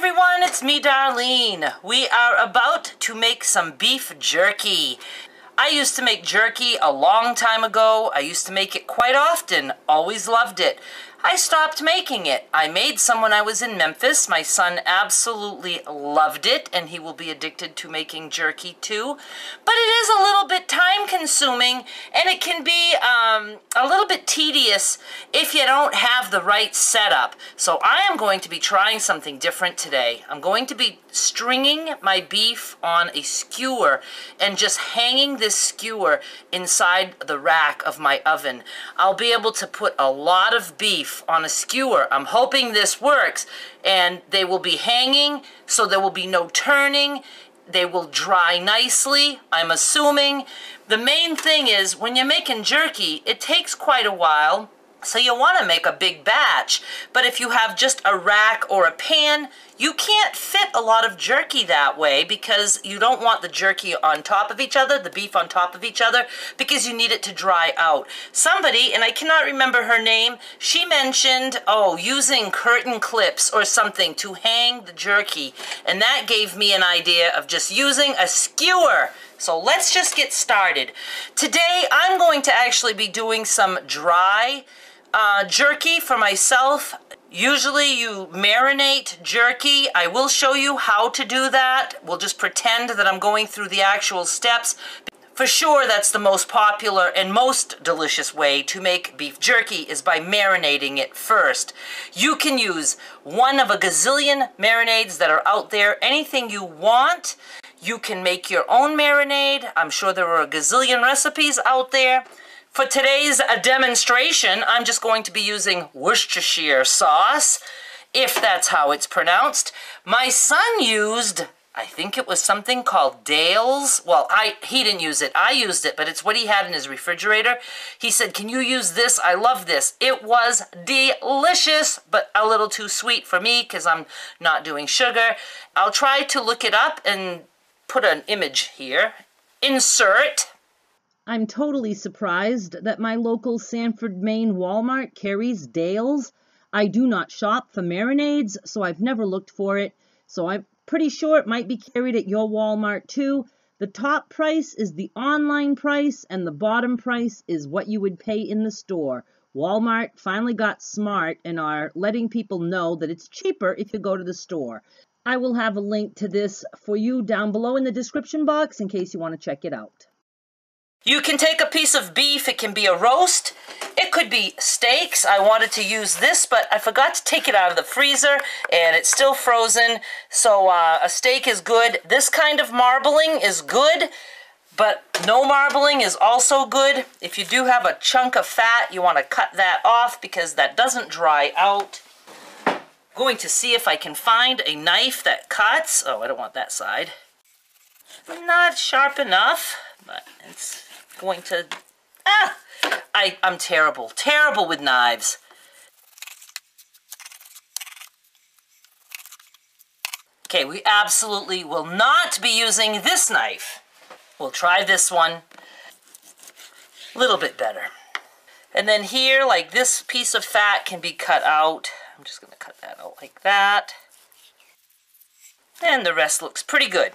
everyone, it's me, Darlene. We are about to make some beef jerky. I used to make jerky a long time ago. I used to make it quite often, always loved it. I stopped making it. I made some when I was in Memphis. My son absolutely loved it, and he will be addicted to making jerky too. But it is a little bit time consuming, and it can be a little bit tedious if you don't have the right setup. So I am going to be trying something different today. I'm going to be stringing my beef on a skewer and just hanging this skewer inside the rack of my oven. I'll be able to put a lot of beef on a skewer. I'm hoping this works, and they will be hanging so there will be no turning. They will dry nicely, I'm assuming. The main thing is when you're making jerky, it takes quite a while, so you want to make a big batch. But if you have just a rack or a pan, you can't fit a lot of jerky that way because you don't want the jerky on top of each other, the beef on top of each other, because you need it to dry out. Somebody, and I cannot remember her name, she mentioned, using curtain clips or something to hang the jerky. And that gave me an idea of just using a skewer. So let's just get started. Today, I'm going to actually be doing some dry jerky for myself. Usually you marinate jerky. I will show you how to do that. We'll just pretend that I'm going through the actual steps. For sure, that's the most popular and most delicious way to make beef jerky is by marinating it first. You can use one of a gazillion marinades that are out there, anything you want. You can make your own marinade. I'm sure there are a gazillion recipes out there. For today's demonstration, I'm just going to be using Worcestershire sauce, if that's how it's pronounced. My son used, I think it was something called Dale's. Well, he didn't use it. I used it, but it's what he had in his refrigerator. He said, "Can you use this? I love this." It was delicious, but a little too sweet for me because I'm not doing sugar. I'll try to look it up and put an image here. Insert. I'm totally surprised that my local Sanford, Maine Walmart carries Dale's. I do not shop for marinades, so I've never looked for it. So I'm pretty sure it might be carried at your Walmart too. The top price is the online price, and the bottom price is what you would pay in the store. Walmart finally got smart and are letting people know that it's cheaper if you go to the store. I will have a link to this for you down below in the description box in case you want to check it out. You can take a piece of beef. It can be a roast. It could be steaks. I wanted to use this, but I forgot to take it out of the freezer, and it's still frozen. So a steak is good. This kind of marbling is good, but no marbling is also good. If you do have a chunk of fat, you want to cut that off because that doesn't dry out. I'm going to see if I can find a knife that cuts. Oh, I don't want that side. Not sharp enough, but it's going to... I'm terrible with knives. Okay, we absolutely will not be using this knife. We'll try this one. A little bit better. And then here, like this piece of fat can be cut out. I'm just going to cut that out like that. And the rest looks pretty good.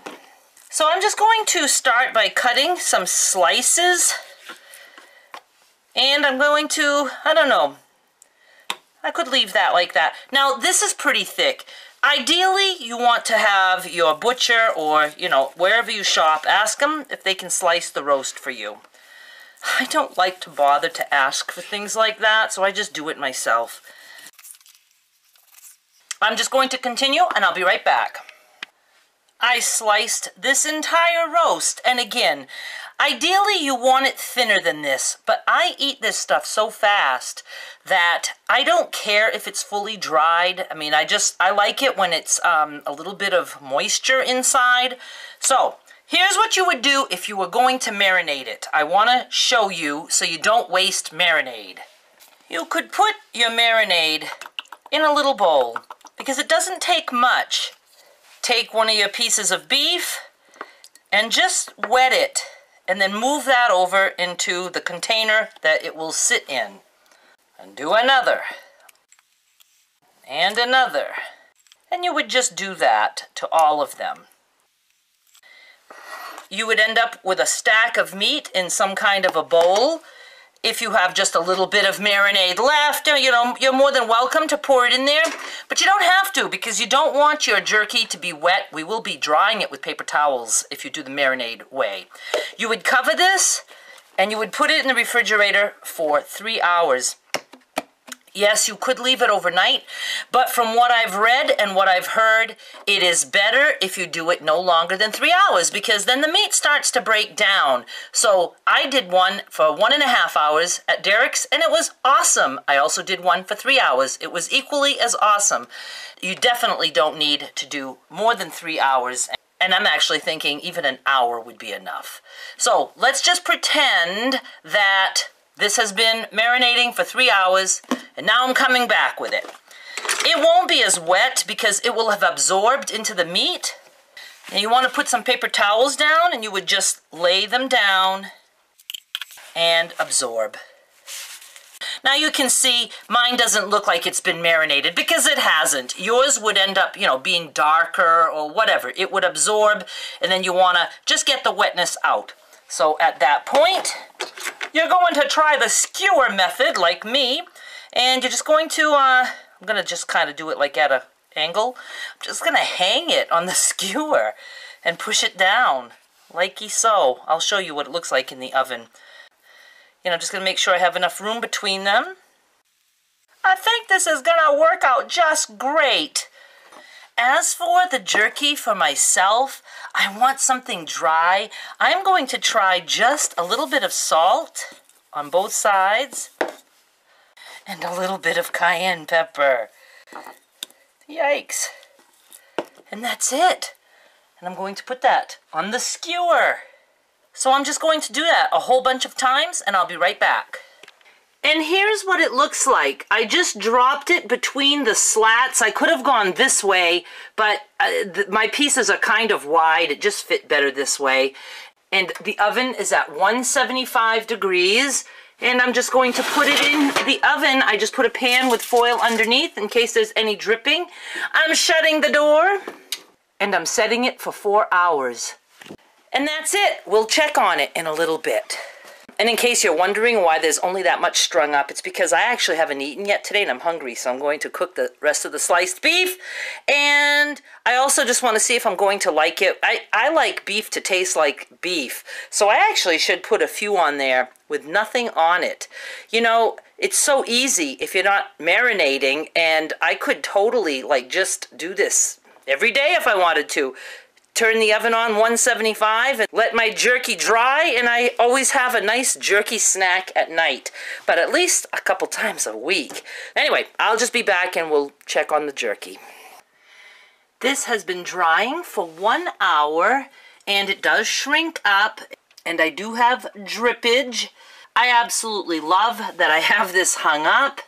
So I'm just going to start by cutting some slices. And I'm going to, I don't know, I could leave that like that. Now, this is pretty thick. Ideally, you want to have your butcher or, wherever you shop, ask them if they can slice the roast for you. I don't like to bother to ask for things like that, so I just do it myself. I'm just going to continue, and I'll be right back. I sliced this entire roast, and again, ideally you want it thinner than this, but I eat this stuff so fast that I don't care if it's fully dried. I mean, I like it when it's a little bit of moisture inside. So, here's what you would do if you were going to marinate it. I want to show you so you don't waste marinade. You could put your marinade in a little bowl, because it doesn't take much. Take one of your pieces of beef and just wet it, and then move that over into the container that it will sit in. And do another. And another. And you would just do that to all of them. You would end up with a stack of meat in some kind of a bowl. If you have just a little bit of marinade left, you know, you're more than welcome to pour it in there. But you don't have to, because you don't want your jerky to be wet. We will be drying it with paper towels if you do the marinade way. You would cover this, and you would put it in the refrigerator for 3 hours. Yes, you could leave it overnight, but from what I've read and what I've heard, it is better if you do it no longer than 3 hours, because then the meat starts to break down. So I did one for 1.5 hours at Derek's, and it was awesome. I also did one for 3 hours. It was equally as awesome. You definitely don't need to do more than 3 hours, and I'm actually thinking even an hour would be enough. So let's just pretend that this has been marinating for 3 hours, and now I'm coming back with it. It won't be as wet because it will have absorbed into the meat. And you want to put some paper towels down, and you would just lay them down and absorb. Now you can see mine doesn't look like it's been marinated because it hasn't. Yours would end up, you know, being darker or whatever. It would absorb, and then you want to just get the wetness out. So at that point, you're going to try the skewer method like me, and you're just going to, I'm going to just kind of do it like at an angle. I'm just going to hang it on the skewer and push it down, likey so. I'll show you what it looks like in the oven. You know, I'm just going to make sure I have enough room between them. I think this is going to work out just great. As for the jerky for myself, I want something dry. I'm going to try just a little bit of salt on both sides and a little bit of cayenne pepper. Yikes. And that's it. And I'm going to put that on the skewer. So I'm just going to do that a whole bunch of times, and I'll be right back. And here's what it looks like. I just dropped it between the slats. I could have gone this way, but my pieces are kind of wide. It just fit better this way. And the oven is at 175 degrees. And I'm just going to put it in the oven. I just put a pan with foil underneath in case there's any dripping. I'm shutting the door, and I'm setting it for 4 hours. And that's it. We'll check on it in a little bit. And in case you're wondering why there's only that much strung up, it's because I actually haven't eaten yet today and I'm hungry, so I'm going to cook the rest of the sliced beef. And I also just want to see if I'm going to like it. I like beef to taste like beef, so I actually should put a few on there with nothing on it. You know, it's so easy if you're not marinating, and I could totally like just do this every day if I wanted to. Turn the oven on 175 and let my jerky dry, and I always have a nice jerky snack at night, but at least a couple times a week. Anyway, I'll just be back and we'll check on the jerky. This has been drying for 1 hour, and it does shrink up, and I do have drippage. I absolutely love that I have this hung up,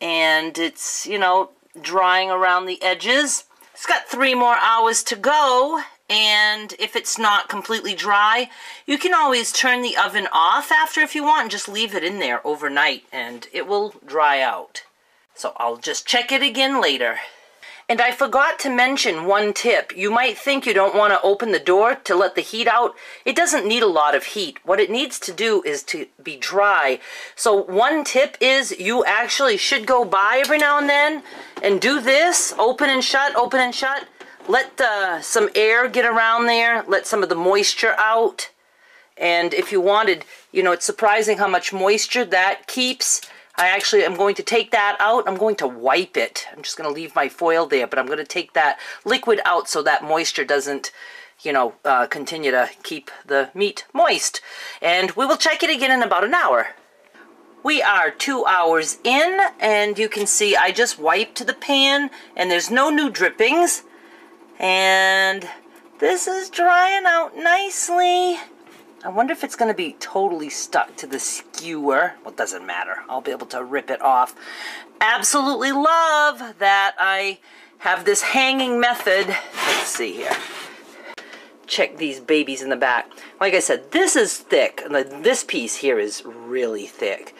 and it's, you know, drying around the edges. It's got 3 more hours to go, and if it's not completely dry, you can always turn the oven off after if you want and just leave it in there overnight, and it will dry out. So I'll just check it again later. And I forgot to mention one tip. You might think you don't want to open the door to let the heat out. It doesn't need a lot of heat. What it needs to do is to be dry. So one tip is you actually should go by every now and then and do this. Open and shut, open and shut. Let some air get around there. Let some of the moisture out. And if you wanted, you know, it's surprising how much moisture that keeps. I actually am going to take that out. I'm going to wipe it. I'm just going to leave my foil there, but I'm going to take that liquid out so that moisture doesn't, you know, continue to keep the meat moist. And we will check it again in about an hour. We are 2 hours in, and you can see I just wiped the pan, and there's no new drippings. And this is drying out nicely. I wonder if it's going to be totally stuck to the skewer. Well, it doesn't matter. I'll be able to rip it off. Absolutely love that I have this hanging method. Let's see here. Check these babies in the back. Like I said, this is thick. This piece here is really thick.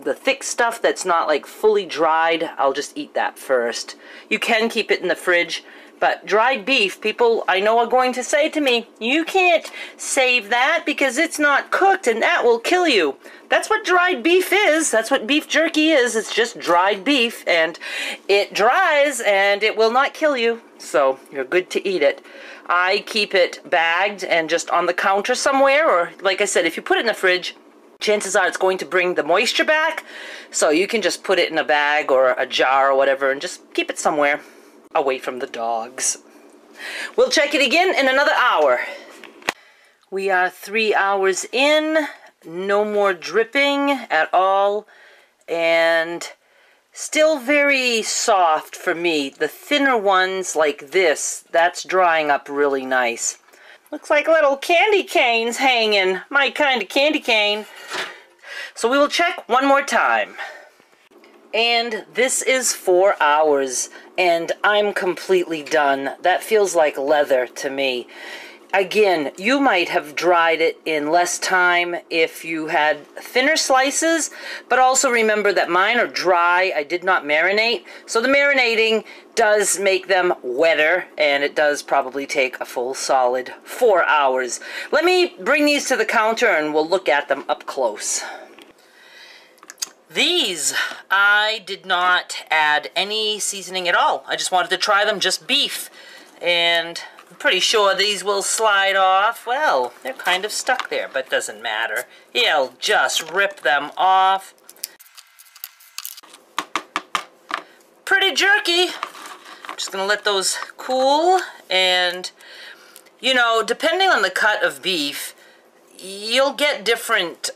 the thick stuff that's not like fully dried, I'll just eat that first. You can keep it in the fridge, but dried beef, people I know are going to say to me, you can't save that because it's not cooked and that will kill you. That's what dried beef is. That's what beef jerky is. It's just dried beef, and it dries and it will not kill you. So you're good to eat it. I keep it bagged and just on the counter somewhere, or like I said, if you put it in the fridge, chances are it's going to bring the moisture back. So you can just put it in a bag or a jar or whatever and just keep it somewhere away from the dogs. We'll check it again in another hour. We are 3 hours in. No more dripping at all, and still very soft for me. The thinner ones like this, that's drying up really nice. Looks like little candy canes hanging. My kind of candy cane. So we will check one more time. And this is 4 hours, and I'm completely done. That feels like leather to me. Again, you might have dried it in less time if you had thinner slices, but also remember that mine are dry. I did not marinate, so the marinating does make them wetter, and it does probably take a full solid 4 hours. Let me bring these to the counter and we'll look at them up close. These, I did not add any seasoning at all. I just wanted to try them just beef, and I'm pretty sure these will slide off. Well, they're kind of stuck there, but doesn't matter. He'll just rip them off. Pretty jerky. I'm just gonna let those cool, and you know, depending on the cut of beef, you'll get different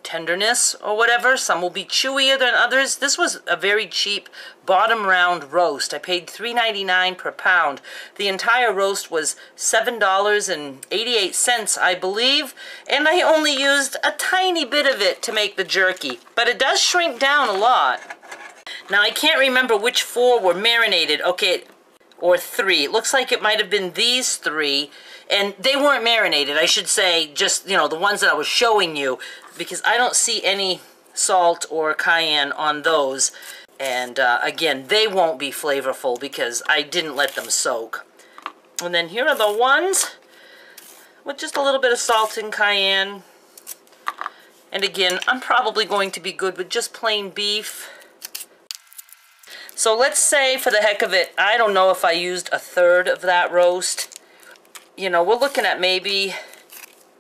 tenderness or whatever. Some will be chewier than others. This was a very cheap bottom round roast. I paid $3.99 per pound. The entire roast was $7.88, I believe, and I only used a tiny bit of it to make the jerky, but it does shrink down a lot. Now I can't remember which 4 were marinated. Okay, or 3. It looks like it might have been these 3, and they weren't marinated. I should say just, you know, the ones that I was showing you, because I don't see any salt or cayenne on those. And again, they won't be flavorful because I didn't let them soak. And then here are the ones with just a little bit of salt and cayenne. And again, I'm probably going to be good with just plain beef. So let's say, for the heck of it, I don't know if I used a third of that roast. You know, we're looking at maybe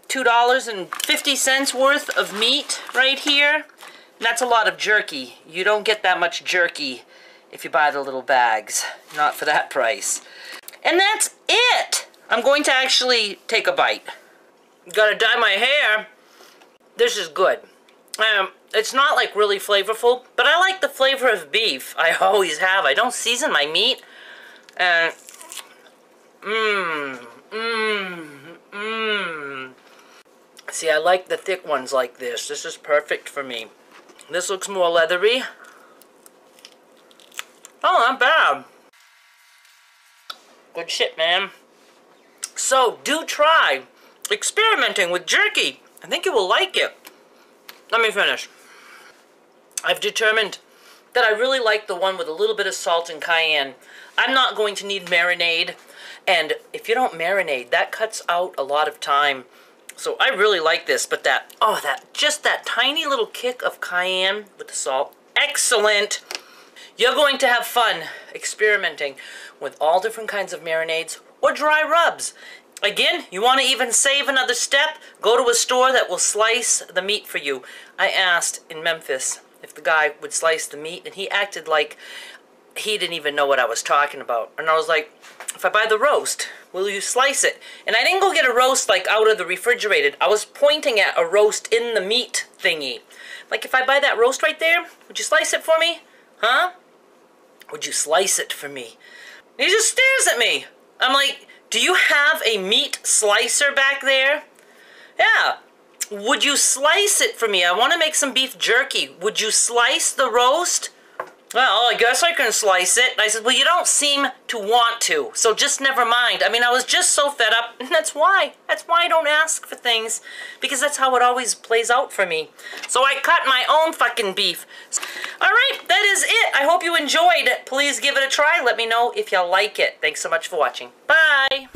$2.50 worth of meat right here. And that's a lot of jerky. You don't get that much jerky if you buy the little bags. Not for that price. And that's it! I'm going to actually take a bite. Gotta dye my hair. This is good. It's not like really flavorful, but I like the flavor of beef. I always have. I don't season my meat. And see, I like the thick ones like this. This is perfect for me. This looks more leathery. Oh, not bad. Good shit, man. So, do try experimenting with jerky. I think you will like it. Let me finish. I've determined that I really like the one with a little bit of salt and cayenne. I'm not going to need marinade, and if you don't marinade, that cuts out a lot of time. So I really like this, but just that tiny little kick of cayenne with the salt, excellent. You're going to have fun experimenting with all different kinds of marinades or dry rubs. Again, you want to even save another step, go to a store that will slice the meat for you. I asked in Memphis if the guy would slice the meat, and he acted like he didn't even know what I was talking about. And I was like, if I buy the roast, will you slice it? And I didn't go get a roast like out of the refrigerated. I was pointing at a roast in the meat thingy. Like, if I buy that roast right there, would you slice it for me? Huh? Would you slice it for me? And he just stares at me. I'm like, do you have a meat slicer back there? Yeah. Would you slice it for me? I want to make some beef jerky. Would you slice the roast? Well, I guess I can slice it. And I said, well, you don't seem to want to, so just never mind. I mean, I was just so fed up, and that's why. That's why I don't ask for things, because that's how it always plays out for me. So I cut my own fucking beef. All right, that is it. I hope you enjoyed it. Please give it a try. Let me know if you like it. Thanks so much for watching. Bye.